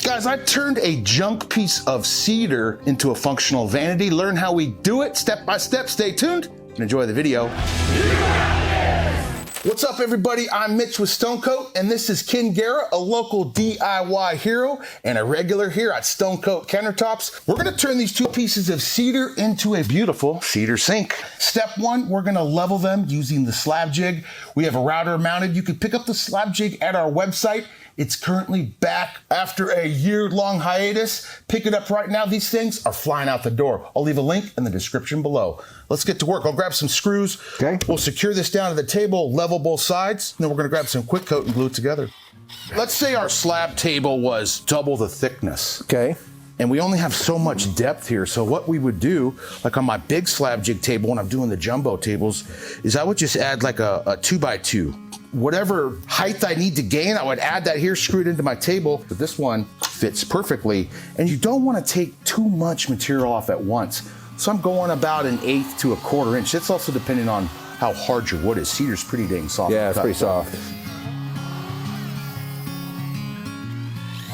Guys, I turned a junk piece of cedar into a functional vanity. Learn how we do it step by step. Stay tuned and enjoy the video. What's up, everybody? I'm Mitch with Stonecoat, and this is Ken Guerra, a local DIY hero and a regular here at Stonecoat Countertops. We're gonna turn these two pieces of cedar into a beautiful cedar sink. Step one, we're gonna level them using the slab jig. We have a router mounted. You can pick up the slab jig at our website. It's currently back after a year-long hiatus. Pick it up right now. These things are flying out the door. I'll leave a link in the description below. Let's get to work. I'll grab some screws. Okay. We'll secure this down to the table, level both sides, and then we're gonna grab some quick coat and glue it together. Let's say our slab table was double the thickness. Okay. And we only have so much depth here. So what we would do, like on my big slab jig table when I'm doing the jumbo tables, is I would just add like a 2x2. Whatever height I need to gain, I would add that here, screw it into my table. But this one fits perfectly. And you don't want to take too much material off at once. So I'm going about 1/8 to 1/4 inch. It's also depending on how hard your wood is. Cedar's pretty dang soft. Yeah, it's pretty soft.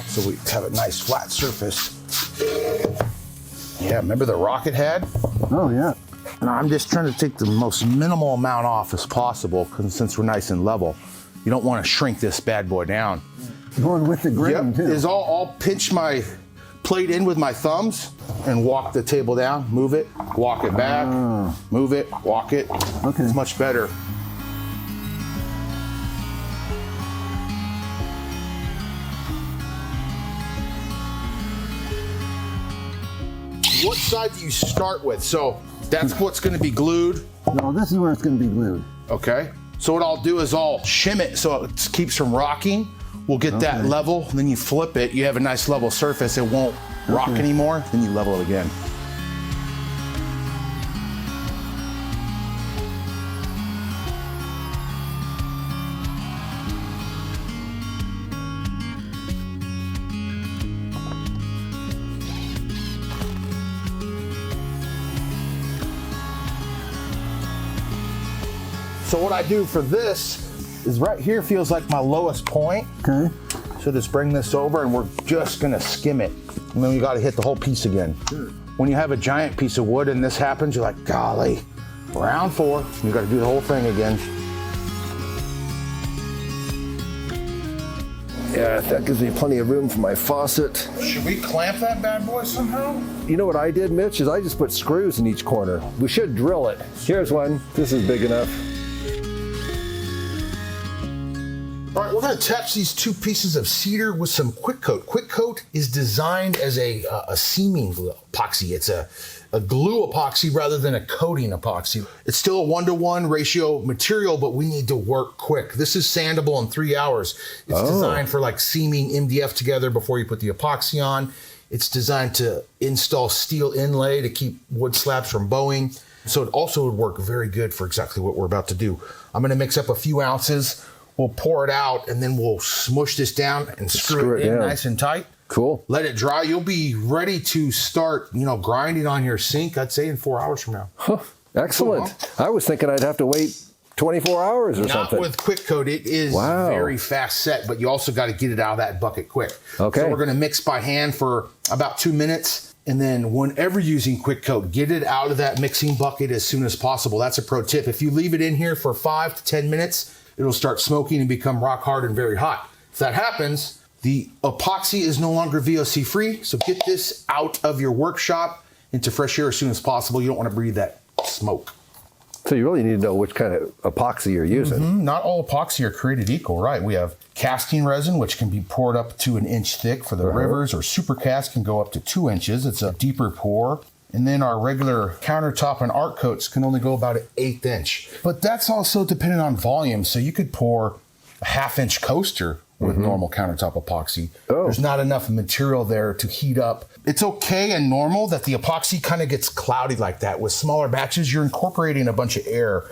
So we have a nice flat surface. Yeah, remember the rocket had? Oh, yeah. And I'm just trying to take the most minimal amount off as possible, because since we're nice and level, you don't want to shrink this bad boy down. Going with the grain, too. I'll pinch my plate in with my thumbs and walk the table down, move it, walk it back, move it, walk it. Okay. It's much better. What side do you start with? So that's what's going to be glued. No, this is where it's going to be glued. Okay. So what I'll do is I'll shim it so it keeps from rocking. We'll get that level, and then you flip it. You have a nice level surface. It won't rock anymore. Then you level it again. So what I do for this is right here feels like my lowest point. Okay. So just bring this over and we're just gonna skim it. And then you gotta hit the whole piece again. Sure. When you have a giant piece of wood and this happens, you're like, golly, round 4, you gotta do the whole thing again. Yeah, that gives me plenty of room for my faucet. Should we clamp that bad boy somehow? You know what I did, Mitch, is I just put screws in each corner. We should drill it. Here's one. This is big enough. All right, we're gonna attach these two pieces of cedar with some quick coat. Quick coat is designed as a seaming epoxy. It's a glue epoxy rather than a coating epoxy. It's still a 1-to-1 ratio material, but we need to work quick. This is sandable in 3 hours. It's designed for like seaming MDF together before you put the epoxy on. It's designed to install steel inlay to keep wood slabs from bowing. So it also would work very good for exactly what we're about to do. I'm gonna mix up a few ounces. We'll pour it out, and then we'll smush this down and screw it in nice and tight. Cool. Let it dry. You'll be ready to start, grinding on your sink, I'd say in 4 hours from now. Huh. Excellent. Cool, huh? I was thinking I'd have to wait 24 hours or something. Not with quick coat. It is very fast set, but you also got to get it out of that bucket quick. Okay. So we're going to mix by hand for about 2 minutes. And then whenever using quick coat, get it out of that mixing bucket as soon as possible. That's a pro tip. If you leave it in here for 5 to 10 minutes, it'll start smoking and become rock hard and very hot. If that happens, the epoxy is no longer VOC free, so get this out of your workshop into fresh air as soon as possible. You don't want to breathe that smoke. So you really need to know which kind of epoxy you're using. Not all epoxy are created equal, right? We have casting resin, which can be poured up to 1 inch thick for the rivers, or super cast can go up to 2 inches. It's a deeper pour. And then our regular countertop and art coats can only go about 1/8 inch. But that's also dependent on volume. So you could pour a 1/2 inch coaster with normal countertop epoxy. There's not enough material there to heat up. It's okay and normal that the epoxy kind of gets cloudy like that. With smaller batches, you're incorporating a bunch of air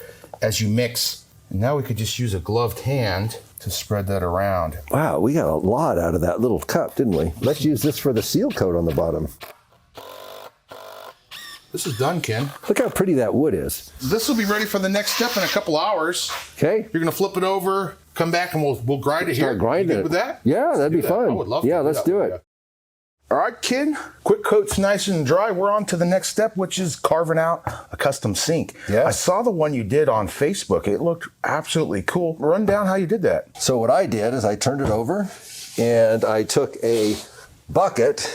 as you mix. And now we could just use a gloved hand to spread that around. Wow, we got a lot out of that little cup, didn't we? Let's use this for the seal coat on the bottom. This is done, Ken. Look how pretty that wood is. This will be ready for the next step in a couple hours. Okay. You're gonna flip it over, come back, and we'll grind it here. Start grinding you good it. with that? Yeah, that'd be fun. I would love to. Yeah, let's do it. All right, kid, quick coat's nice and dry. We're on to the next step, which is carving out a custom sink. Yeah. I saw the one you did on Facebook. It looked absolutely cool. Run down how you did that. So what I did is I turned it over and I took a bucket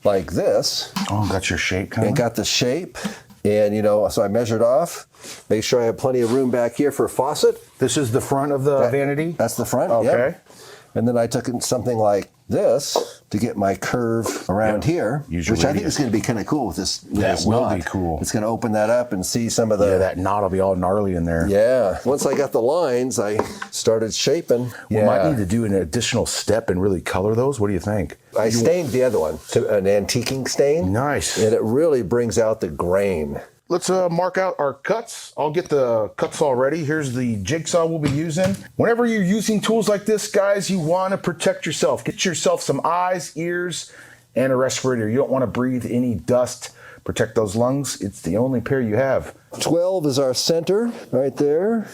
like this. Oh, got your shape kind and of. got the shape. And, you know, so I measured off, make sure I have plenty of room back here for a faucet. This is the front of the vanity? That's the front, Okay. yep. And then I took something like this to get my curve around here, Use your which I think radius. is going to be kind of cool with this That will knot. be cool. It's going to open that up and see some of the... Yeah, that knot will be all gnarly in there. Yeah. Once I got the lines, I started shaping. We might need to do an additional step and really color those. What do you think? I stained the other one to an antiquing stain. Nice. And it really brings out the grain. Let's mark out our cuts. I'll get the cuts all ready. Here's the jigsaw we'll be using. Whenever you're using tools like this, guys, you want to protect yourself. Get yourself some eyes, ears, and a respirator. You don't want to breathe any dust. Protect those lungs. It's the only pair you have. 12 is our center right there.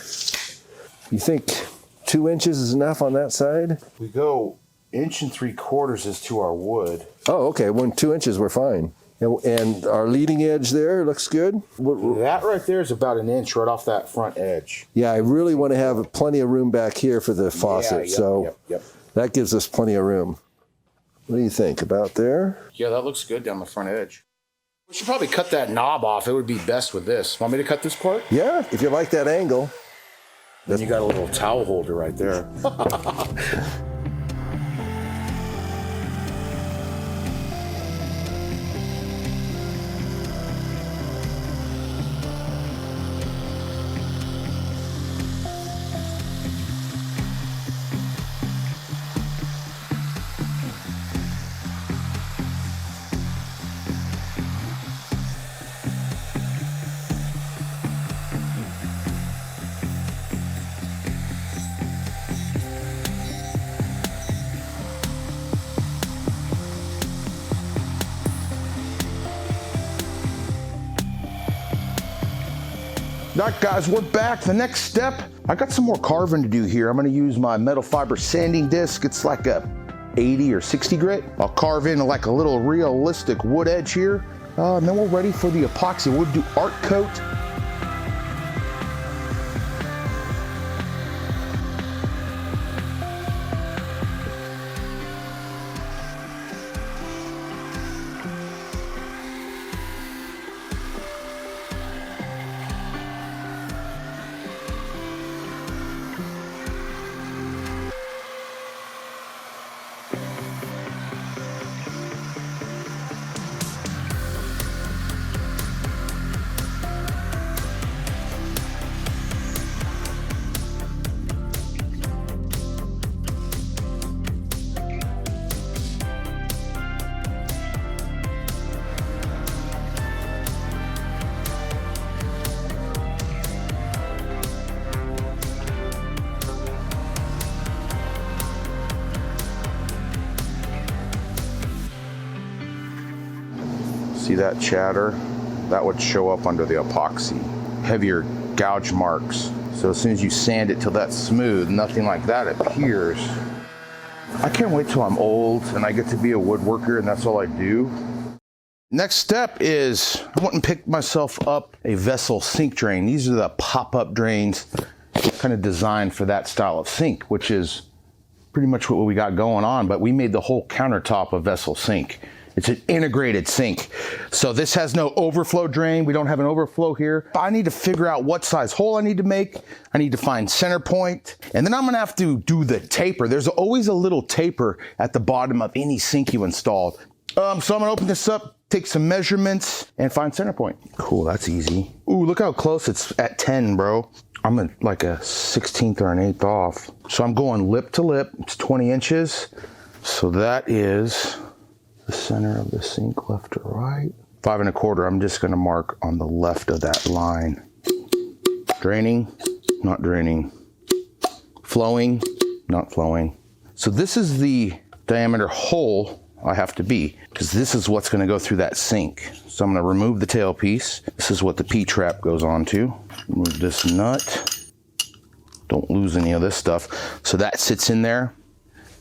You think 2 inches is enough on that side? We go 1 3/4 inches is to our wood. Oh, okay. 2 inches, we're fine. And our leading edge there looks good. That right there is about 1 inch right off that front edge. Yeah, I really want to have plenty of room back here for the faucet. Yep. That gives us plenty of room. What do you think about there? Yeah, that looks good down the front edge. We should probably cut that knob off. It would be best with this. Want me to cut this part? Yeah, if you like that angle. Then you got a little towel holder right there. All right, guys, we're back. The next step, I got some more carving to do here. I'm gonna use my metal fiber sanding disc. It's like a 80 or 60 grit. I'll carve in like a little realistic wood edge here. And then we're ready for the epoxy. We'll do art coat. See that chatter? That would show up under the epoxy. Heavier gouge marks. So as soon as you sand it till that's smooth, nothing like that appears. I can't wait till I'm old and I get to be a woodworker and that's all I do. Next step is I went and picked myself up a vessel sink drain. These are the pop-up drains kind of designed for that style of sink, which is pretty much what we got going on, but we made the whole countertop a vessel sink. It's an integrated sink. So this has no overflow drain. We don't have an overflow here. I need to figure out what size hole I need to make. I need to find center point. And then I'm gonna have to do the taper. There's always a little taper at the bottom of any sink you installed. So I'm gonna open this up, take some measurements, and find center point. Cool, that's easy. Ooh, look how close it's at 10, bro. I'm at like a 16th or an 1/8 off. So I'm going lip to lip. It's 20 inches. So that is the center of the sink, left to right. 5 1/4, I'm just gonna mark on the left of that line. Draining, not draining. Flowing, not flowing. So this is the diameter hole I have to be, because this is what's gonna go through that sink. So I'm gonna remove the tailpiece. This is what the P-trap goes onto. Remove this nut. Don't lose any of this stuff. So that sits in there.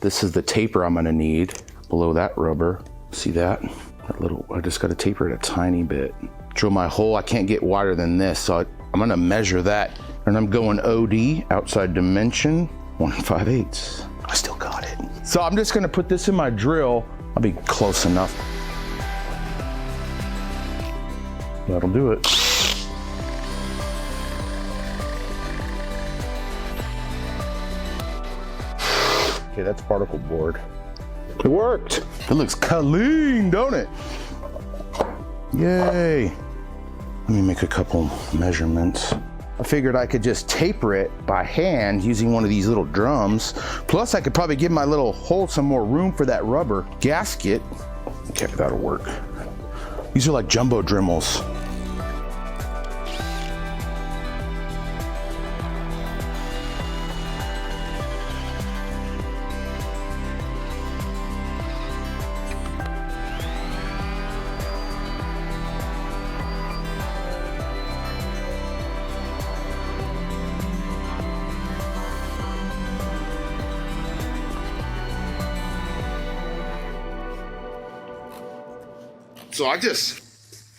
This is the taper I'm gonna need below that rubber. See that? That little, I just got to taper it a tiny bit. Drill my hole, I can't get wider than this, so I'm gonna measure that. And I'm going OD, outside dimension, 1 5/8. I still got it. So I'm just gonna put this in my drill. I'll be close enough. That'll do it. Okay, that's particle board. It worked. It looks clean, don't it? Yay. Let me make a couple measurements. I figured I could just taper it by hand using one of these little drums. Plus I could probably give my little hole some more room for that rubber gasket. Okay, that'll work. These are like jumbo Dremels. So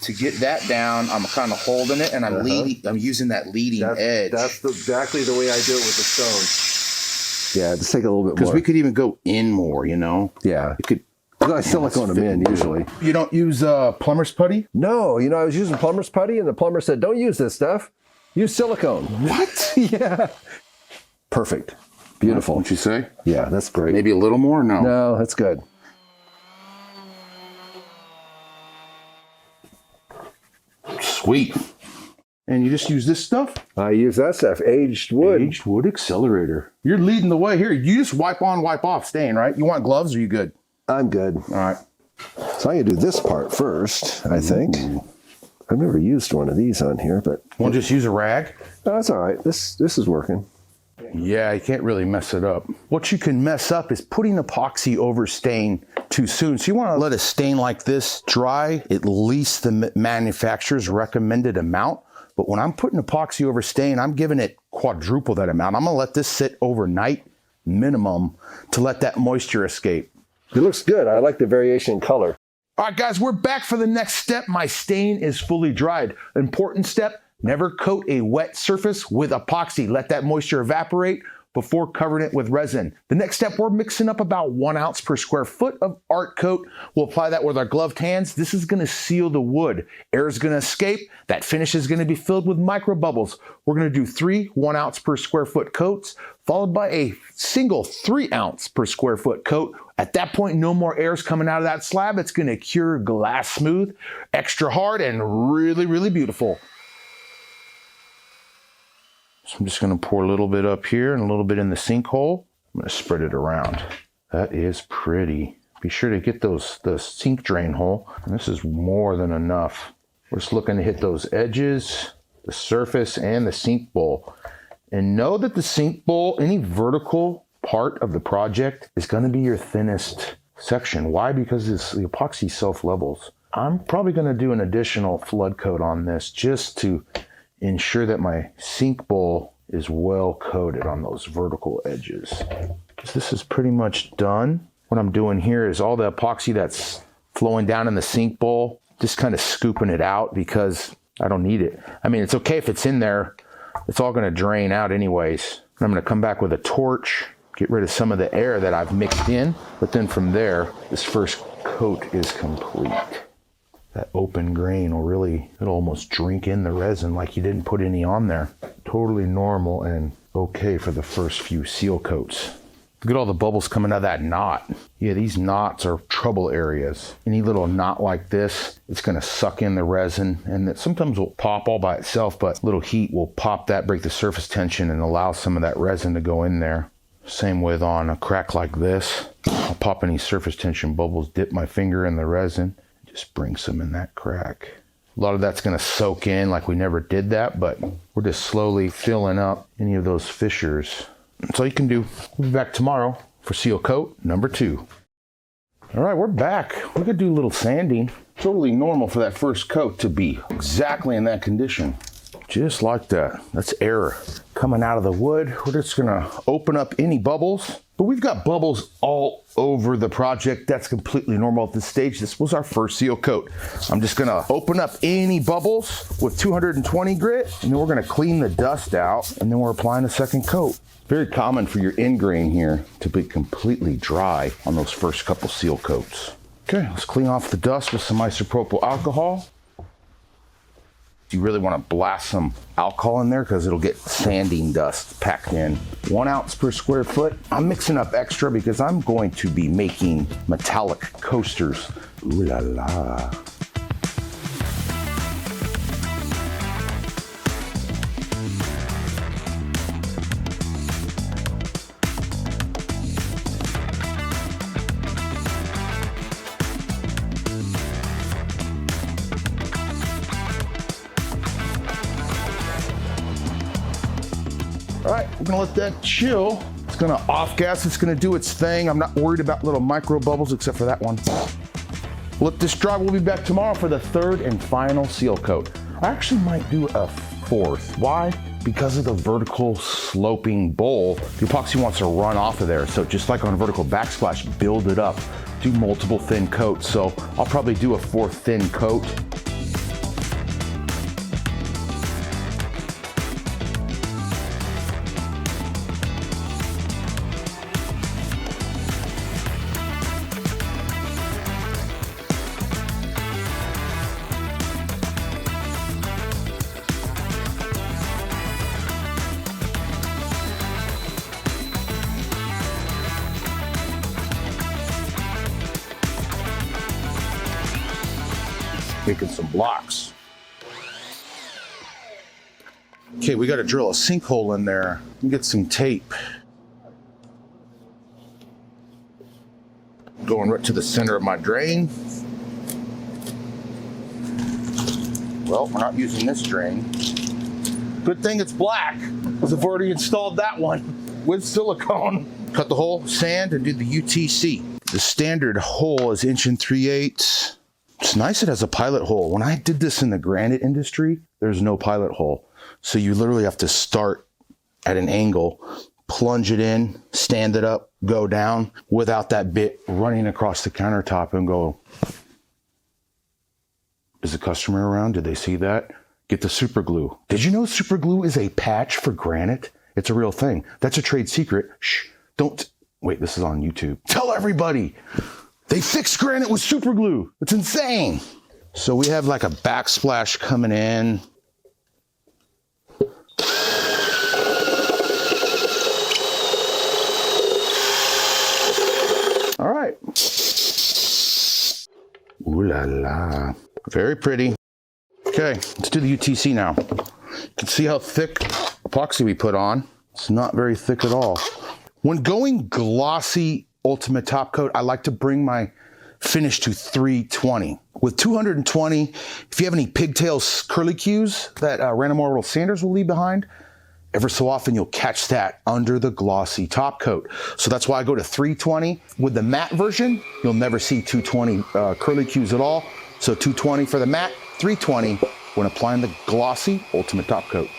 to get that down, I'm kind of holding it and I'm using that leading edge. That's exactly the way I do it with the stone. Yeah, just take a little bit more. Because we could even go in more, you know? Yeah. It could. I silicone them in usually. You don't use plumber's putty? No, I was using plumber's putty and the plumber said, don't use this stuff. Use silicone. What? Yeah. Perfect. Beautiful. What'd you say? Yeah, that's great. Maybe a little more? No. No, that's good. Sweet. And you just use this stuff? I use that stuff, aged wood. Aged wood accelerator. You're leading the way here. You just wipe on, wipe off, stain, right? You want gloves or you good? I'm good. All right. So I'm gonna do this part first, I think. I've never used one of these on here, but. Want to just use a rag? No, that's all right. This is working. Yeah, you can't really mess it up. What you can mess up is putting epoxy over stain too soon. So you want to let a stain like this dry at least the manufacturer's recommended amount. But when I'm putting epoxy over stain, I'm giving it quadruple that amount. I'm going to let this sit overnight minimum to let that moisture escape. It looks good. I like the variation in color. All right, guys, we're back for the next step. My stain is fully dried. Important step. Never coat a wet surface with epoxy. Let that moisture evaporate before covering it with resin. The next step, we're mixing up about 1 ounce per square foot of art coat. We'll apply that with our gloved hands. This is gonna seal the wood. Air is gonna escape. That finish is gonna be filled with micro bubbles. We're gonna do 3 1 ounce per square foot coats, followed by a single 3 ounce per square foot coat. At that point, no more air is coming out of that slab. It's gonna cure glass smooth, extra hard, and really, really beautiful. So I'm just gonna pour a little bit up here and a little bit in the sinkhole. I'm gonna spread it around. That is pretty. Be sure to get the sink drain hole. And this is more than enough. We're just looking to hit those edges, the surface, and the sink bowl. And know that the sink bowl, any vertical part of the project is gonna be your thinnest section. Why? Because the epoxy self-levels. I'm probably gonna do an additional flood coat on this just to ensure that my sink bowl is well coated on those vertical edges. This is pretty much done. What I'm doing here is all the epoxy that's flowing down in the sink bowl, just kind of scooping it out because I don't need it. I mean, it's okay if it's in there. It's all gonna drain out anyways. I'm gonna come back with a torch, get rid of some of the air that I've mixed in, but then from there, this first coat is complete. That open grain will really, it'll almost drink in the resin like you didn't put any on there. Totally normal and okay for the first few seal coats. Look at all the bubbles coming out of that knot. Yeah, these knots are trouble areas. Any little knot like this, it's gonna suck in the resin, and it sometimes will pop all by itself, but little heat will pop that, break the surface tension and allow some of that resin to go in there. Same with on a crack like this. I'll pop any surface tension bubbles, dip my finger in the resin, just bring some in that crack. A lot of that's gonna soak in like we never did that, but we're just slowly filling up any of those fissures. That's all you can do. We'll be back tomorrow for seal coat number 2. All right, we're back. We're gonna do a little sanding. Totally normal for that first coat to be exactly in that condition. Just like that. That's air coming out of the wood. We're just gonna open up any bubbles But we've got bubbles all over the project. That's completely normal at this stage. This was our first seal coat. I'm just gonna open up any bubbles with 220 grit, and then we're gonna clean the dust out, and then we're applying a second coat. Very common for your end grain here to be completely dry on those first couple seal coats. Okay, let's clean off the dust with some isopropyl alcohol. You really want to blast some alcohol in there because it'll get sanding dust packed in. 1 ounce per square foot. I'm mixing up extra because I'm going to be making metallic coasters. Ooh la la. All right, we're gonna let that chill. It's gonna off gas, it's gonna do its thing. I'm not worried about little micro bubbles except for that one. Let this dry, we'll be back tomorrow for the third and final seal coat. I actually might do a fourth. Why? Because of the vertical sloping bowl, the epoxy wants to run off of there. So just like on a vertical backsplash, build it up, do multiple thin coats. So I'll probably do a fourth thin coat. Making some blocks. Okay, we got to drill a sinkhole in there and get some tape. Going right to the center of my drain. Well, we're not using this drain. Good thing it's black, because I've already installed that one with silicone. Cut the hole, sand, and do the UTC. The standard hole is 1 3/8. It's nice it has a pilot hole. When I did this in the granite industry, there's no pilot hole. So you literally have to start at an angle, plunge it in, stand it up, go down without that bit running across the countertop and go, is the customer around? Did they see that? Get the super glue. Did you know super glue is a patch for granite? It's a real thing. That's a trade secret. Shh, don't, wait, this is on YouTube. Tell everybody. They fixed granite with super glue. It's insane. So we have like a backsplash coming in. All right. Ooh la la. Very pretty. Okay, let's do the UTC now. You can see how thick epoxy we put on. It's not very thick at all. When going glossy ultimate top coat, I like to bring my finish to 320. With 220, if you have any pigtails, curlicues that random orbital sanders will leave behind, ever so often you'll catch that under the glossy top coat. So that's why I go to 320. With the matte version, you'll never see 220 curlicues at all. So 220 for the matte, 320 when applying the glossy ultimate top coat.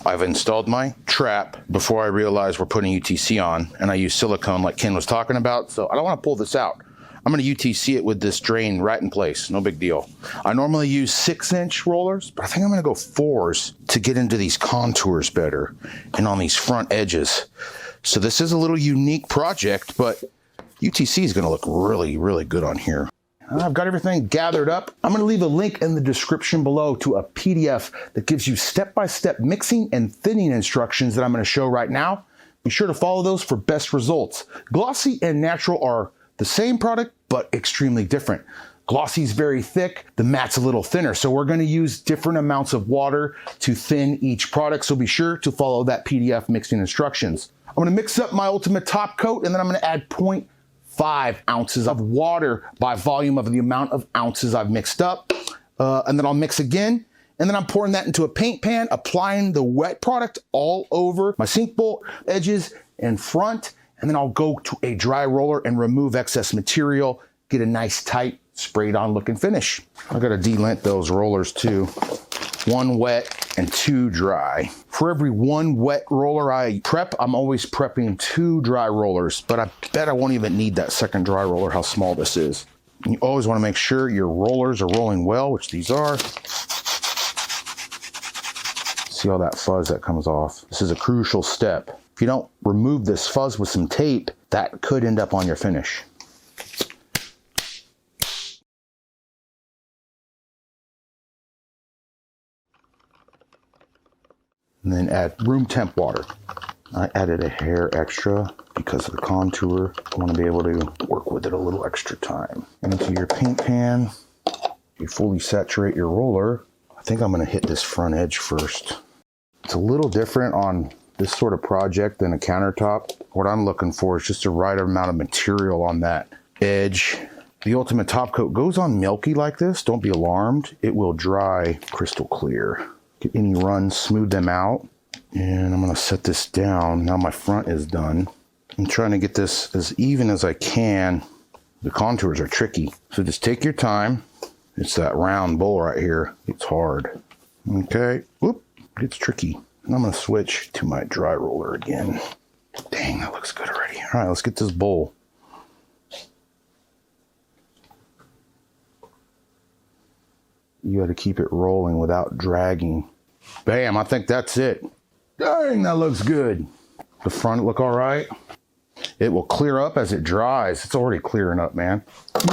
I've installed my trap before I realized we're putting UTC on, and I use silicone like Ken was talking about, so I don't want to pull this out. I'm going to UTC it with this drain right in place, no big deal. I normally use 6-inch rollers, but I think I'm going to go 4s to get into these contours better and on these front edges. So this is a little unique project, but UTC is going to look really, really good on here. I've got everything gathered up. I'm going to leave a link in the description below to a PDF that gives you step-by-step mixing and thinning instructions that I'm going to show right now. Be sure to follow those for best results. Glossy and natural are the same product, but extremely different. Glossy is very thick, the matte's a little thinner, so we're going to use different amounts of water to thin each product, so be sure to follow that PDF mixing instructions. I'm going to mix up my ultimate top coat, and then I'm going to add 0.5 ounces of water by volume of the amount of ounces I've mixed up. And then I'll mix again And then I'm pouring that into a paint pan, applying the wet product all over my sink bowl edges and front. And then I'll go to a dry roller and remove excess material, get a nice tight sprayed on looking finish. I gotta delint those rollers too. 1 wet and 2 dry. For every 1 wet roller I prep, I'm always prepping 2 dry rollers, but I bet I won't even need that second dry roller, how small this is. And you always wanna make sure your rollers are rolling well, which these are. See all that fuzz that comes off? This is a crucial step. If you don't remove this fuzz with some tape, that could end up on your finish. And then add room temp water. I added a hair extra because of the contour. I want to be able to work with it a little extra time. Into your paint pan, you fully saturate your roller. I think I'm going to hit this front edge first. It's a little different on this sort of project than a countertop. What I'm looking for is just the right amount of material on that edge. The ultimate top coat goes on milky like this. Don't be alarmed. It will dry crystal clear. Get any runs, smooth them out. And I'm gonna set this down. Now my front is done. I'm trying to get this as even as I can. The contours are tricky. So just take your time. It's that round bowl right here. It's hard. Okay, whoop, it's tricky. And I'm gonna switch to my dry roller again. Dang, that looks good already. All right, let's get this bowl. You got to keep it rolling without dragging. Bam, I think that's it. Dang, that looks good. The front look all right. It will clear up as it dries. It's already clearing up, man.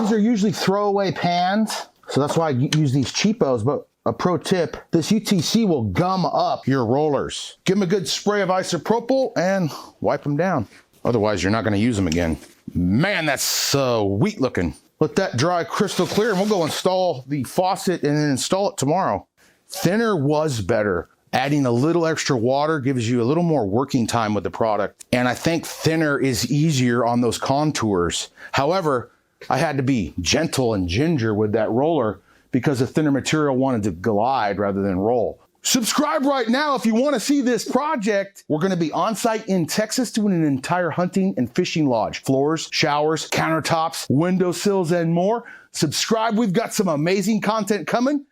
These are usually throwaway pans, so that's why I use these cheapos, but a pro tip, this UTC will gum up your rollers. Give them a good spray of isopropyl and wipe them down. Otherwise, you're not going to use them again. Man, that's sweet looking. Let that dry crystal clear and we'll go install the faucet and then install it tomorrow. Thinner was better. Adding a little extra water gives you a little more working time with the product. And I think thinner is easier on those contours. However, I had to be gentle and ginger with that roller because the thinner material wanted to glide rather than roll. Subscribe right now if you want to see this project. We're going to be on site in Texas doing an entire hunting and fishing lodge. Floors, showers, countertops, windowsills, and more. Subscribe. We've got some amazing content coming.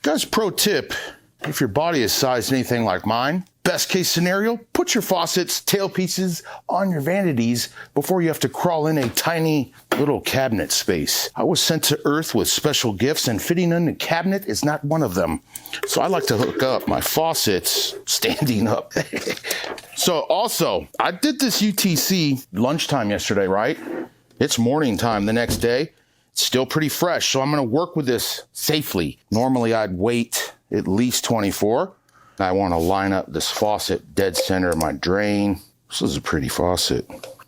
Guys, pro tip, if your body is sized anything like mine, best case scenario, put your faucets, tailpieces on your vanities before you have to crawl in a tiny little cabinet space. I was sent to Earth with special gifts and fitting in a cabinet is not one of them. So I like to hook up my faucets standing up. So also, I did this UTC lunchtime yesterday, right? It's morning time the next day. It's still pretty fresh, so I'm gonna work with this safely. Normally I'd wait at least 24. I want to line up this faucet dead center of my drain. This is a pretty faucet.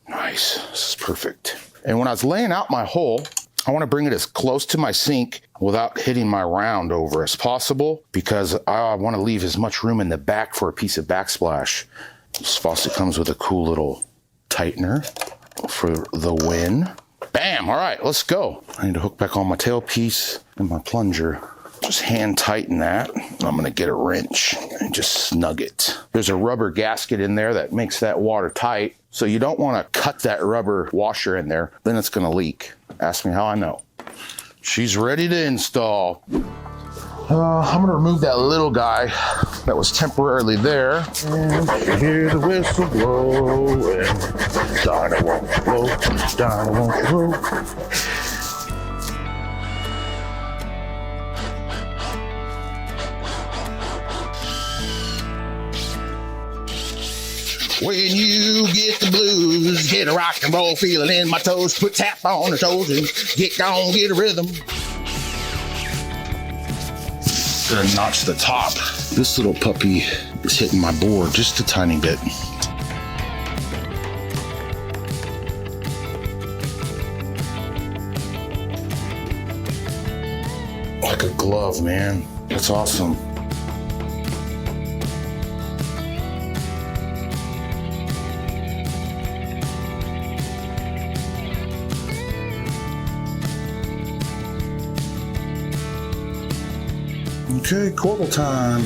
Nice, this is perfect. And when I was laying out my hole, I want to bring it as close to my sink without hitting my round over as possible because I want to leave as much room in the back for a piece of backsplash. This faucet comes with a cool little tightener for the win. Bam, all right, let's go. I need to hook back on my tailpiece and my plunger. Just hand tighten that. I'm gonna get a wrench and just snug it. There's a rubber gasket in there that makes that water tight. So you don't wanna cut that rubber washer in there, then it's gonna leak. Ask me how I know. She's ready to install. I'm gonna remove that little guy that was temporarily there. And hear the whistle blow and Dinah won't blow, Dinah won't blow. When you get the blues, get a rock and roll feeling in my toes, put tap on the toes and get gone, get a rhythm. Gonna notch the top. This little puppy is hitting my board just a tiny bit. Like a glove, man. That's awesome. Okay, corbel time.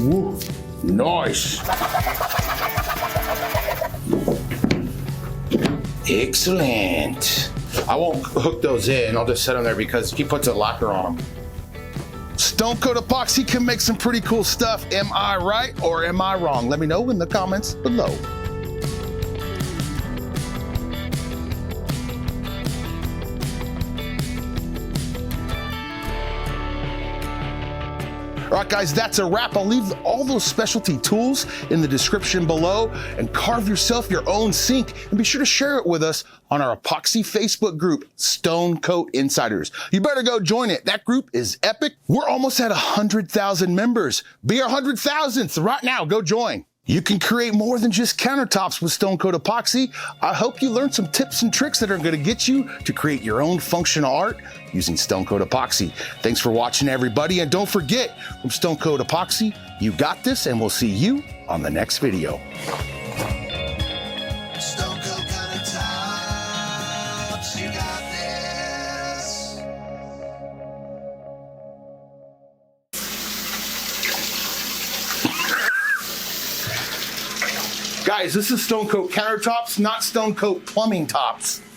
Woo, nice. Excellent. I won't hook those in. I'll just set them there because he puts a locker on them. Stone Coat Epoxy can make some pretty cool stuff. Am I right or am I wrong? Let me know in the comments below. All right, guys, that's a wrap. I'll leave all those specialty tools in the description below, and carve yourself your own sink, and be sure to share it with us on our Epoxy Facebook group, Stone Coat Insiders. You better go join it. That group is epic. We're almost at 100,000 members. Be our 100,000th right now. Go join. You can create more than just countertops with Stone Coat Epoxy. I hope you learned some tips and tricks that are going to get you to create your own functional art using Stone Coat Epoxy. Thanks for watching, everybody. And don't forget, from Stone Coat Epoxy, you got this, and we'll see you on the next video. Stone Coat Countertops, you got this. Guys, this is Stone Coat Countertops, not Stone Coat Plumbing Tops.